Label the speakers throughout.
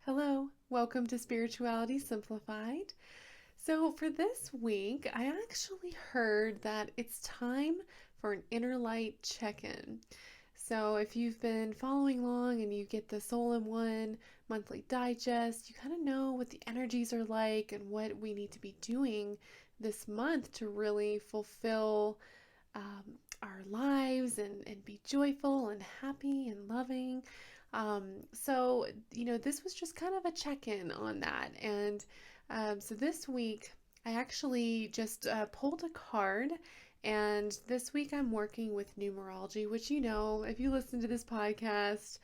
Speaker 1: Hello, welcome to Spirituality Simplified. So, for this week, I actually heard that it's time for an inner light check in. So, if you've been following along and you get the Soul in One monthly digest, you kind of know what the energies are like and what we need to be doing this month to really fulfill um, our lives and be joyful and happy and loving. This was just kind of a check in on that. So this week, I actually just pulled a card. And this week, I'm working with numerology, which, if you listen to this podcast,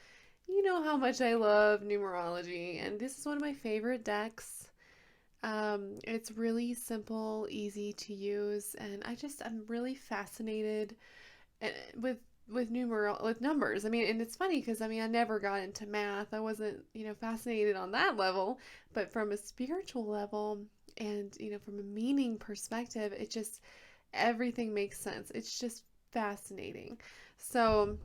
Speaker 1: you know how much I love numerology. And this is one of my favorite decks. It's really simple, easy to use, and I'm really fascinated uh, with with numbers. I mean, and it's funny because I never got into math. I wasn't, fascinated on that level, but from a spiritual level and, from a meaning perspective, it just everything makes sense. It's just fascinating. So,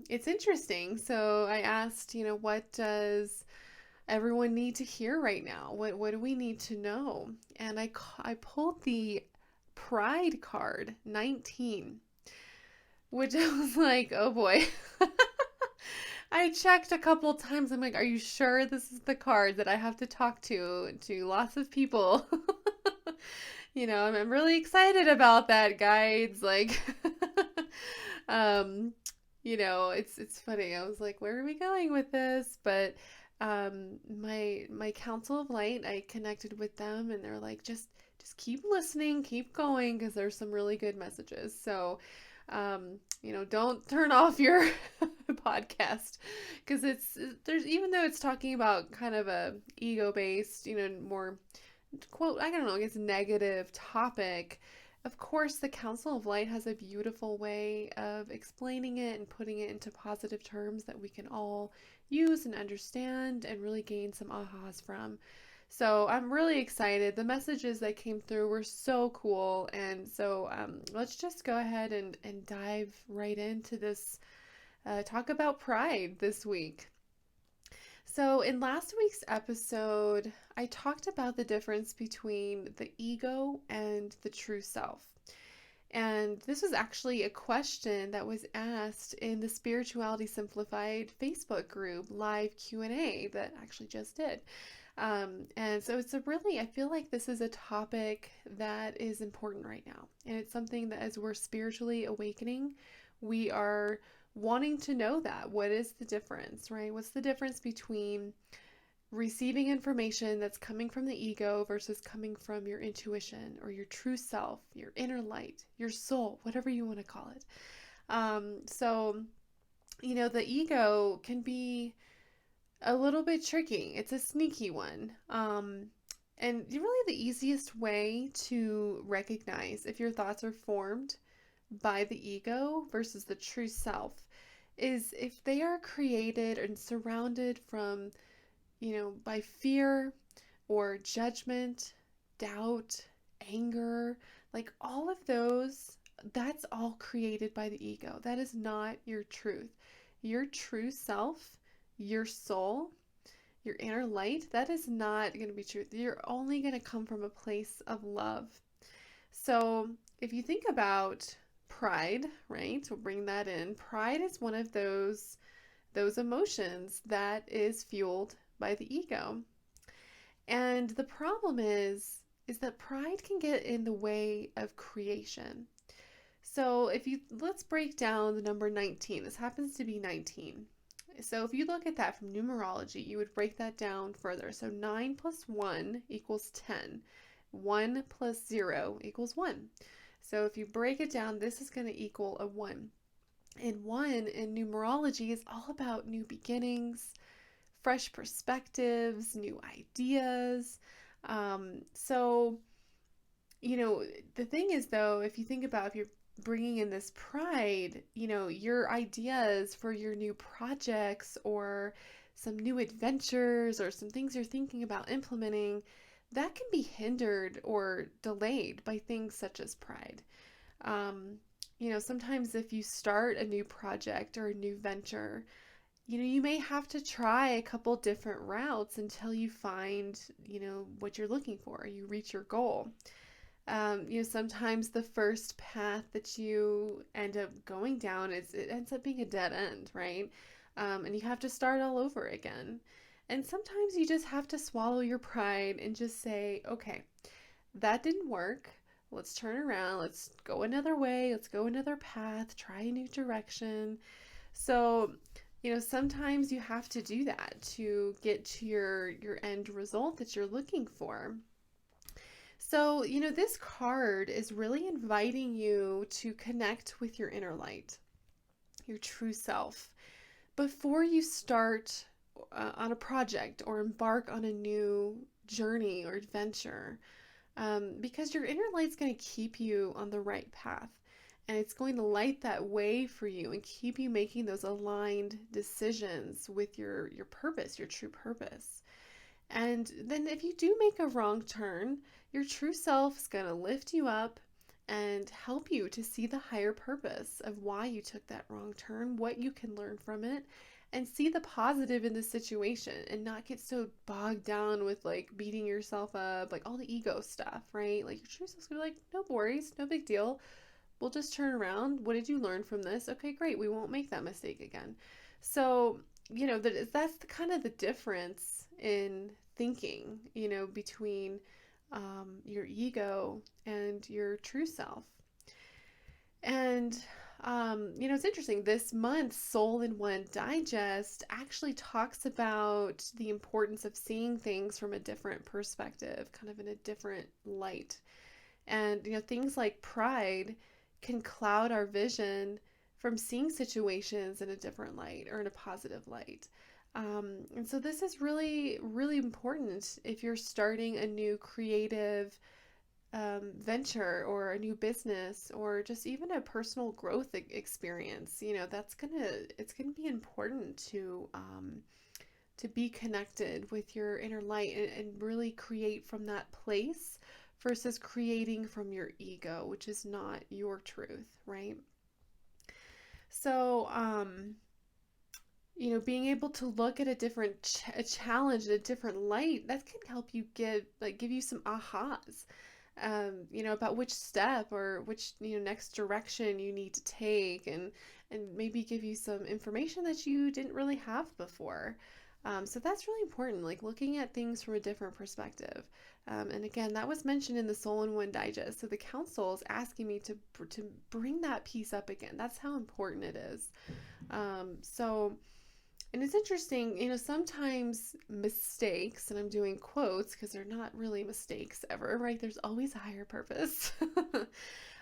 Speaker 1: it's interesting. So I asked, what does everyone need to hear right now? What do we need to know? And I pulled the Pride card 19, which I was like, oh boy. I checked a couple times. I'm like, are you sure this is the card that I have to talk to lots of people? I'm really excited about that, guides. Like, um, it's funny. I was like, where are we going with this? But my Council of Light, I connected with them, and they're like, just keep listening, keep going, because there's some really good messages. So, don't turn off your podcast because there's even though it's talking about kind of a ego based, more quote, I don't know, I guess negative topic. Of course, the Council of Light has a beautiful way of explaining it and putting it into positive terms that we can all use and understand and really gain some ahas from. So I'm really excited. The messages that came through were so cool. And so let's just go ahead and dive right into this, talk about pride this week. So, in last week's episode, I talked about the difference between the ego and the true self. And this was actually a question that was asked in the Spirituality Simplified Facebook group live Q&A that actually just did. And so I feel like this is a topic that is important right now. And it's something that as we're spiritually awakening, we are wanting to know that. What is the difference, right? What's the difference between receiving information that's coming from the ego versus coming from your intuition or your true self, your inner light, your soul, whatever you want to call it? The ego can be a little bit tricky. It's a sneaky one. And really, the easiest way to recognize if your thoughts are formed by the ego versus the true self is if they are created and surrounded from, by fear or judgment, doubt, anger, like all of those, that's all created by the ego. That is not your truth. Your true self, your soul, your inner light, that is not going to be truth. You're only going to come from a place of love. So if you think about pride, right? We'll bring that in. Pride is one of those emotions that is fueled by the ego. And the problem is that pride can get in the way of creation. So let's break down the number 19. This happens to be 19. So if you look at that from numerology, you would break that down further. So 9 plus 1 equals 10. 1 plus 0 equals 1. So if you break it down, this is going to equal a 1. And 1 in numerology is all about new beginnings, fresh perspectives, new ideas. So, the thing is, though, if you're bringing in this pride, your ideas for your new projects or some new adventures or some things you're thinking about implementing, that can be hindered or delayed by things such as pride. Sometimes if you start a new project or a new venture, you may have to try a couple different routes until you find, what you're looking for, you reach your goal. Sometimes the first path that you end up going down it ends up being a dead end, right? And you have to start all over again. And sometimes you just have to swallow your pride and just say, okay, that didn't work. Let's turn around. Let's go another way. Let's go another path. Try a new direction. So, sometimes you have to do that to get to your end result that you're looking for. So, this card is really inviting you to connect with your inner light, your true self, before you start on a project or embark on a new journey or adventure. Because your inner light's going to keep you on the right path. And it's going to light that way for you and keep you making those aligned decisions with your purpose, your true purpose. And then if you do make a wrong turn, your true self is going to lift you up and help you to see the higher purpose of why you took that wrong turn, what you can learn from it, and see the positive in the situation and not get so bogged down with like beating yourself up, like all the ego stuff, right? Like your true self's gonna be like, no worries, no big deal. We'll just turn around. What did you learn from this? Okay, great. We won't make that mistake again. So, that's the kind of the difference in thinking, between your ego and your true self. And, it's interesting. This month, Soul in One Digest actually talks about the importance of seeing things from a different perspective, kind of in a different light. And, things like pride can cloud our vision from seeing situations in a different light or in a positive light. And so this is really, really important if you're starting a new creative venture or a new business or just even a personal growth experience. It's gonna be important to be connected with your inner light and really create from that place versus creating from your ego, which is not your truth, right? So, being able to look at a challenge in a different light, that can help you give you some ahas, about which step or which, next direction you need to take, and maybe give you some information that you didn't really have before. So that's really important, like looking at things from a different perspective. And again, that was mentioned in the Soul in One Digest. So the council is asking me to bring that piece up again. That's how important it is. So, and it's interesting, sometimes mistakes, and I'm doing quotes because they're not really mistakes ever, right? There's always a higher purpose. But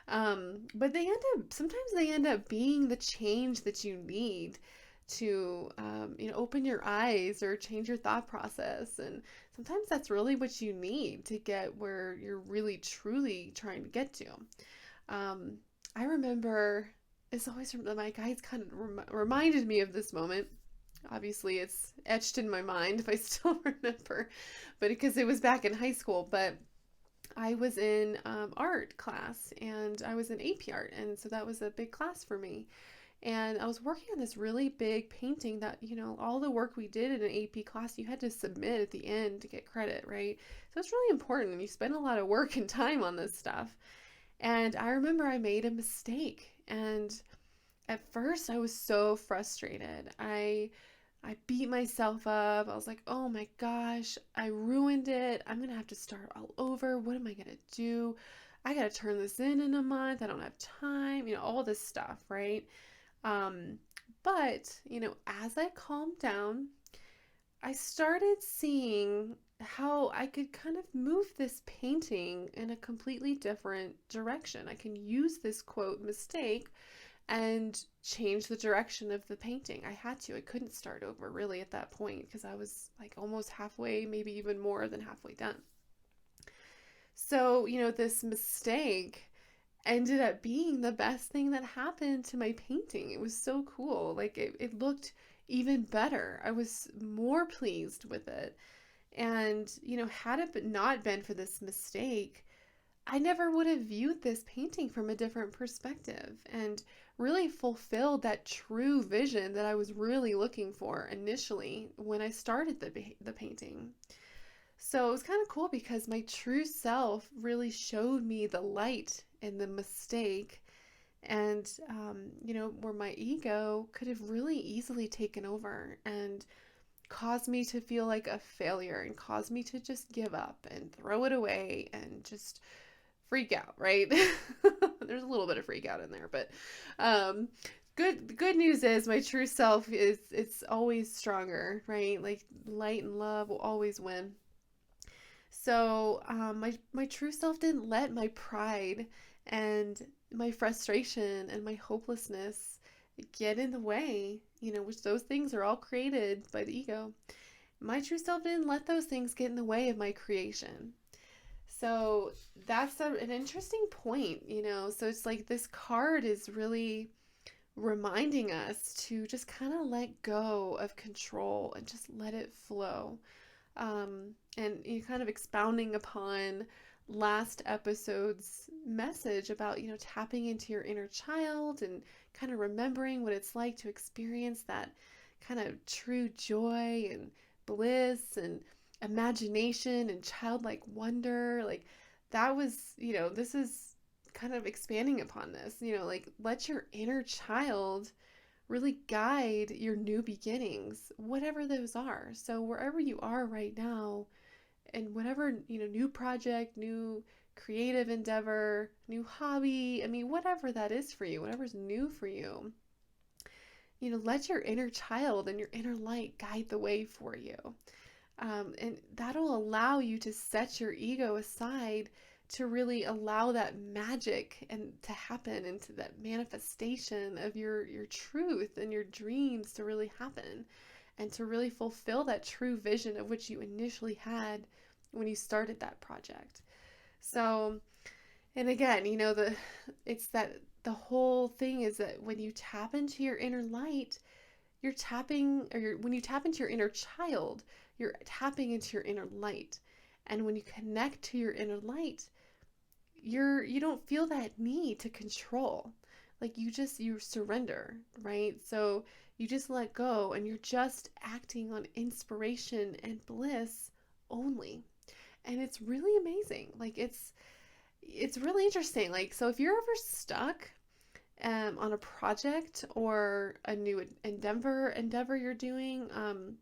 Speaker 1: sometimes they end up being the change that you need to, open your eyes or change your thought process. And sometimes that's really what you need to get where you're really, truly trying to get to. I remember, it's always, my guides kind of reminded me of this moment. Obviously, it's etched in my mind if I still remember, but because it was back in high school. But I was in art class and I was in AP art, and so that was a big class for me. And I was working on this really big painting that, all the work we did in an AP class, you had to submit at the end to get credit, right? So it's really important, and you spend a lot of work and time on this stuff. And I remember I made a mistake, and at first I was so frustrated. I beat myself up. I was like, oh my gosh, I ruined it. I'm going to have to start all over. What am I going to do? I got to turn this in a month. I don't have time, all this stuff, right? Um, but, as I calmed down, I started seeing how I could kind of move this painting in a completely different direction. I can use this quote mistake and change the direction of the painting. I had to. I couldn't start over really at that point because I was like almost halfway, maybe even more than halfway done. So, this mistake ended up being the best thing that happened to my painting. It was so cool. Like it looked even better. I was more pleased with it. And, had it not been for this mistake, I never would have viewed this painting from a different perspective and really fulfilled that true vision that I was really looking for initially when I started the painting. So it was kind of cool because my true self really showed me the light in the mistake, and where my ego could have really easily taken over and caused me to feel like a failure and caused me to just give up and throw it away and just freak out, right? There's a little bit of freak out in there, but um good news is my true self is it's always stronger, right? Like light and love will always win. So my true self didn't let my pride and my frustration and my hopelessness get in the way, which those things are all created by the ego. My true self didn't let those things get in the way of my creation. So that's an interesting point. So it's like this card is really reminding us to just kind of let go of control and just let it flow. And you kind of expounding upon last episode's message about, tapping into your inner child and kind of remembering what it's like to experience that kind of true joy and bliss and imagination and childlike wonder. Like that was, this is kind of expanding upon this, like let your inner child really guide your new beginnings, whatever those are. So wherever you are right now, and whatever, new project, new creative endeavor, new hobby, I mean, whatever that is for you, whatever's new for you, let your inner child and your inner light guide the way for you. And that'll allow you to set your ego aside to really allow that magic and to happen, into that manifestation of your truth and your dreams to really happen, and to really fulfill that true vision of which you initially had when you started that project. So, and again, it's that the whole thing is that when you tap into your inner light, you're tapping, when you tap into your inner child, you're tapping into your inner light. And when you connect to your inner light, you don't feel that need to control. Like you surrender, right? So you just let go and you're just acting on inspiration and bliss only. And it's really amazing. Like it's really interesting. Like, so if you're ever stuck on a project or a new endeavor you're doing, and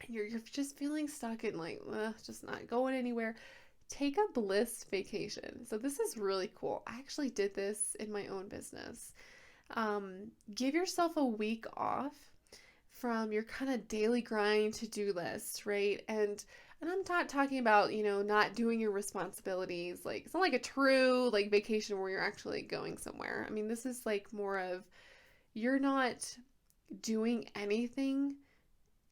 Speaker 1: you're just feeling stuck and like just not going anywhere, take a bliss vacation. So this is really cool. I actually did this in my own business. Give yourself a week off from your kind of daily grind to-do list, right? And I'm not talking about, not doing your responsibilities. Like, it's not like a true like vacation where you're actually going somewhere. I mean, this is like more of you're not doing anything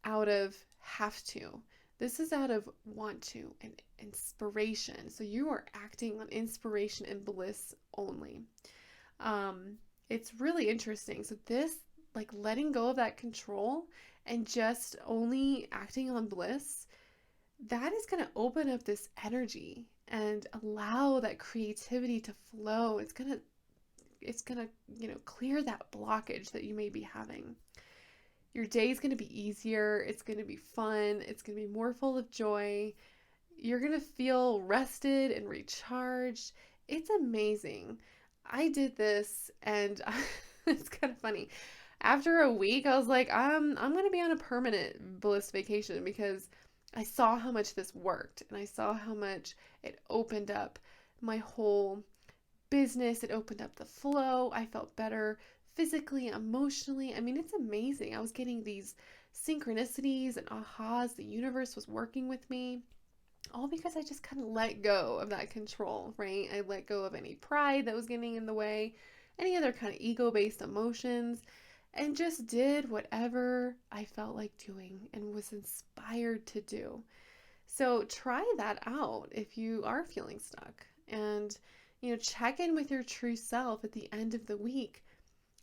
Speaker 1: out of have to. This is out of want to and inspiration. So you are acting on inspiration and bliss only. It's really interesting. So this, like letting go of that control and just only acting on bliss, that is going to open up this energy and allow that creativity to flow. It's going to, clear that blockage that you may be having. Your day is going to be easier. It's going to be fun. It's going to be more full of joy. You're going to feel rested and recharged. It's amazing. I did this and it's kind of funny. After a week, I was like, I'm going to be on a permanent bliss vacation because I saw how much this worked and I saw how much it opened up my whole business. It opened up the flow. I felt better physically, emotionally. I mean, it's amazing. I was getting these synchronicities and ahas. The universe was working with me, all because I just kind of let go of that control, right? I let go of any pride that was getting in the way, any other kind of ego-based emotions, and just did whatever I felt like doing and was inspired to do. So try that out if you are feeling stuck, and check in with your true self at the end of the week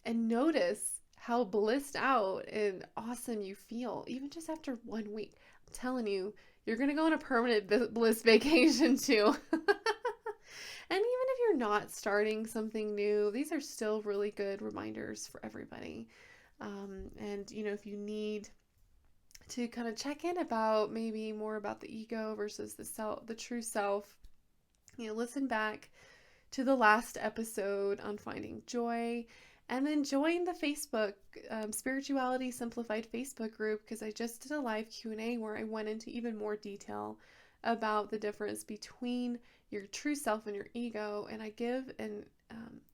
Speaker 1: and notice how blissed out and awesome you feel, even just after 1 week. I'm telling you, you're going to go on a permanent bliss vacation too. And even if you're not starting something new, these are still really good reminders for everybody. And, if you need to kind of check in about maybe more about the ego versus the self, the true self, listen back to the last episode on finding joy, and then join the Facebook Spirituality Simplified Facebook group, because I just did a live Q&A where I went into even more detail about the difference between your true self and your ego, and I give an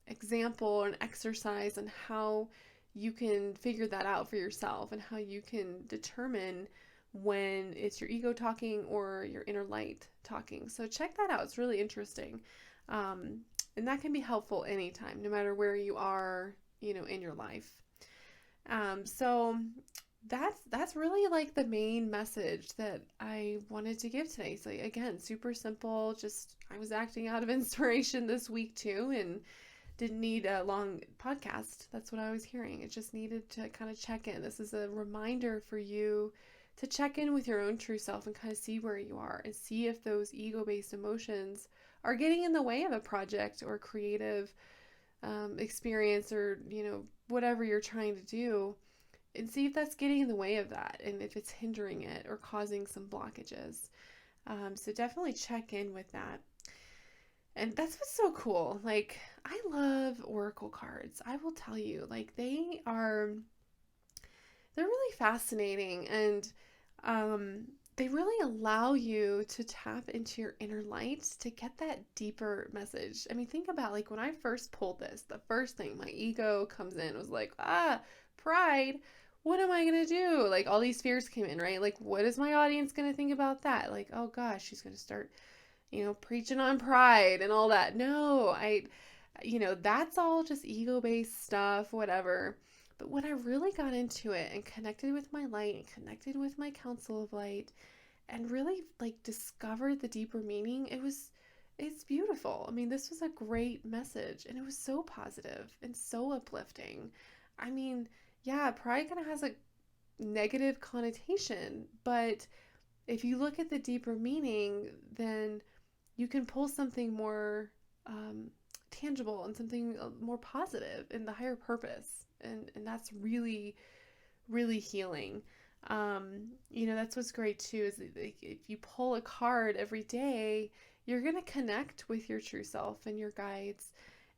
Speaker 1: example or an exercise on how you can figure that out for yourself and how you can determine when it's your ego talking or your inner light talking. So check that out. It's really interesting. And that can be helpful anytime, no matter where you are, in your life. So that's really like the main message that I wanted to give today. So again, super simple. Just I was acting out of inspiration this week too, and didn't need a long podcast. That's what I was hearing. It just needed to kind of check in. This is a reminder for you to check in with your own true self and kind of see where you are and see if those ego-based emotions are getting in the way of a project or creative experience, or whatever you're trying to do, and see if that's getting in the way of that and if it's hindering it or causing some blockages. So definitely check in with that. And that's what's so cool. Like, I love oracle cards. I will tell you, like, they're really fascinating, and they really allow you to tap into your inner light to get that deeper message. I mean, think about, like, when I first pulled this, the first thing my ego comes in was like, pride. What am I going to do? Like, all these fears came in, right? Like, what is my audience going to think about that? Like, oh gosh, she's going to start, preaching on pride and all that. No, that's all just ego-based stuff, whatever. But when I really got into it and connected with my light and connected with my council of light and really like discovered the deeper meaning, it's beautiful. I mean, this was a great message, and it was so positive and so uplifting. I mean, yeah, pride kind of has a negative connotation, but if you look at the deeper meaning, then you can pull something more tangible and something more positive in the higher purpose. And that's really, really healing. That's what's great too, is that, like, if you pull a card every day, you're going to connect with your true self and your guides.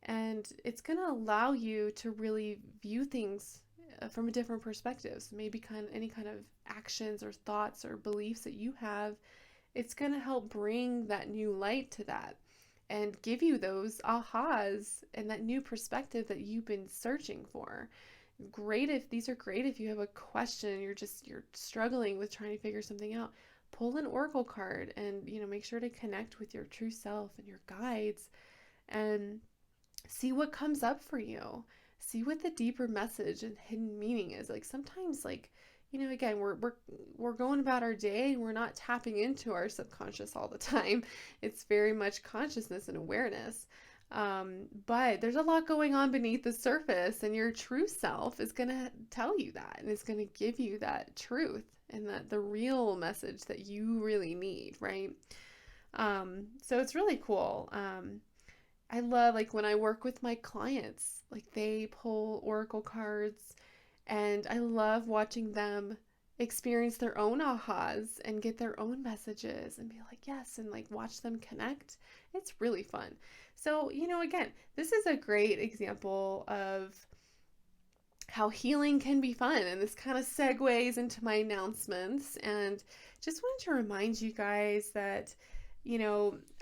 Speaker 1: And it's going to allow you to really view things from a different perspective. So maybe any kind of actions or thoughts or beliefs that you have, it's going to help bring that new light to that and give you those ahas and that new perspective that you've been searching for. These are great if you have a question and you're struggling with trying to figure something out. Pull an oracle card and make sure to connect with your true self and your guides and see what comes up for you. See what the deeper message and hidden meaning is. Like, sometimes, like, again, we're going about our day and we're not tapping into our subconscious all the time. It's very much consciousness and awareness. But there's a lot going on beneath the surface, and your true self is going to tell you that, and it's going to give you that truth and that the real message that you really need, right? So it's really cool. I love, like, when I work with my clients, like, they pull oracle cards, and I love watching them experience their own ahas and get their own messages and be like, yes, and like watch them connect. It's really fun. So, again, this is a great example of how healing can be fun. And this kind of segues into my announcements. And just wanted to remind you guys that,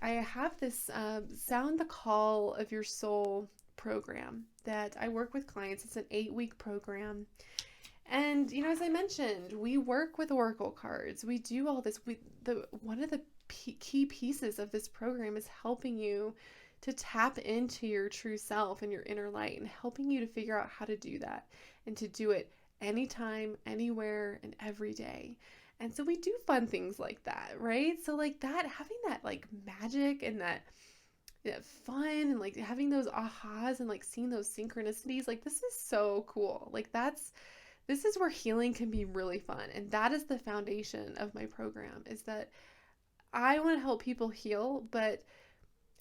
Speaker 1: I have this Sound the Call of Your Soul program that I work with clients. It's an 8-week program. And, as I mentioned, we work with oracle cards. We do all this. One of the key pieces of this program is helping you to tap into your true self and your inner light, and helping you to figure out how to do that and to do it anytime, anywhere, and every day. And so we do fun things like that, right? So like that, having that like magic and that fun and like having those ahas and like seeing those synchronicities, like this is so cool. Like this is where healing can be really fun. And that is the foundation of my program, is that I want to help people heal, but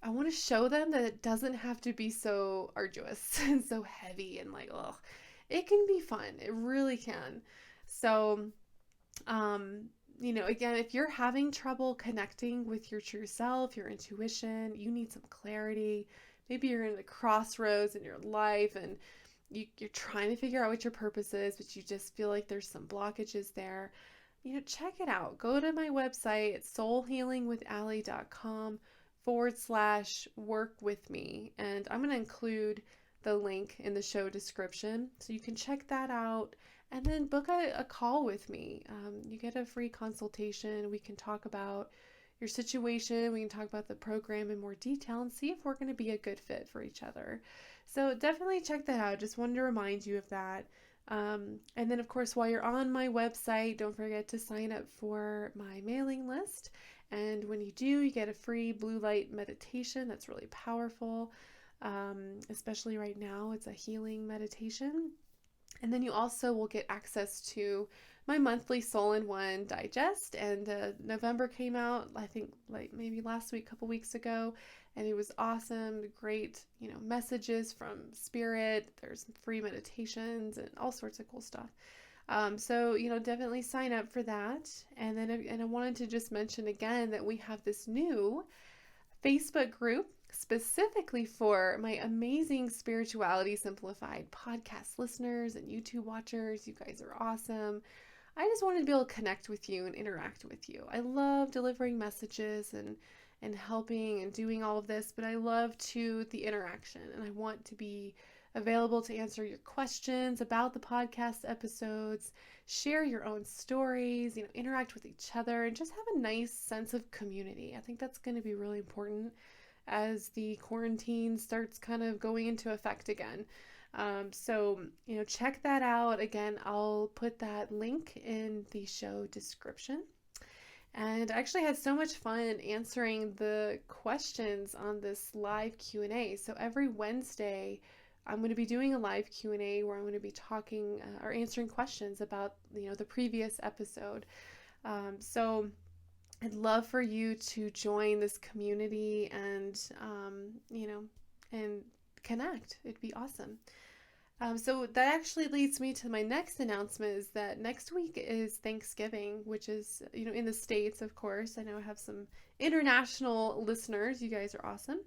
Speaker 1: I want to show them that it doesn't have to be so arduous and so heavy and like, ugh. It can be fun. It really can. So, um, again, if you're having trouble connecting with your true self, your intuition, you need some clarity. Maybe you're in a crossroads in your life and you're trying to figure out what your purpose is, but you just feel like there's some blockages there. Check it out. Go to my website, it's soulhealingwithallie.com/work with me. And I'm going to include the link in the show description so you can check that out and then book a call with me. You get a free consultation. We can talk about your situation. We can talk about the program in more detail and see if we're going to be a good fit for each other. So definitely check that out. Just wanted to remind you of that. And then, of course, while you're on my website, don't forget to sign up for my mailing list. And when you do, you get a free blue light meditation that's really powerful. Especially right now, it's a healing meditation. And then you also will get access to my monthly Soul in One digest. And November came out, I think, like maybe last week, a couple weeks ago, and it was awesome. Great, messages from spirit. There's free meditations and all sorts of cool stuff. So definitely sign up for that. And I wanted to just mention again that we have this new Facebook group specifically for my amazing Spirituality Simplified podcast listeners and YouTube watchers. You guys are awesome. I just wanted to be able to connect with you and interact with you. I love delivering messages and helping and doing all of this, but I love the interaction, and I want to be available to answer your questions about the podcast episodes, share your own stories, interact with each other, and just have a nice sense of community. I think that's going to be really important as the quarantine starts kind of going into effect again. So, check that out. Again, I'll put that link in the show description. And I actually had so much fun answering the questions on this live Q&A. So every Wednesday, I'm going to be doing a live Q&A where I'm going to be talking or answering questions about, the previous episode. So I'd love for you to join this community and, and connect. It'd be awesome. So that actually leads me to my next announcement is that next week is Thanksgiving, which is, in the States, of course. I know I have some international listeners. You guys are awesome.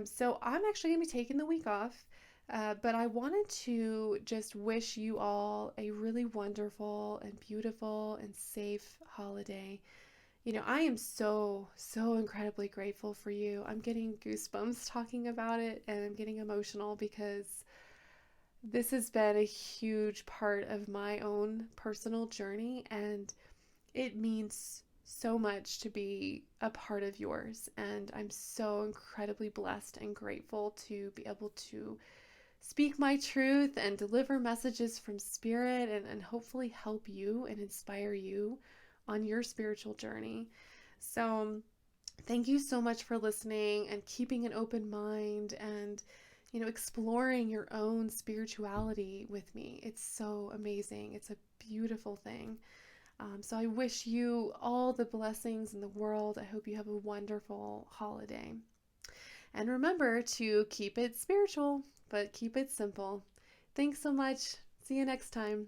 Speaker 1: So I'm actually going to be taking the week off, but I wanted to just wish you all a really wonderful and beautiful and safe holiday. I am so, so incredibly grateful for you. I'm getting goosebumps talking about it, and I'm getting emotional because this has been a huge part of my own personal journey, and it means so much to be a part of yours. And I'm so incredibly blessed and grateful to be able to speak my truth and deliver messages from spirit and hopefully help you and inspire you on your spiritual journey. So thank you so much for listening and keeping an open mind and exploring your own spirituality with me. It's so amazing. It's a beautiful thing. So I wish you all the blessings in the world. I hope you have a wonderful holiday. And remember to keep it spiritual, but keep it simple. Thanks so much. See you next time.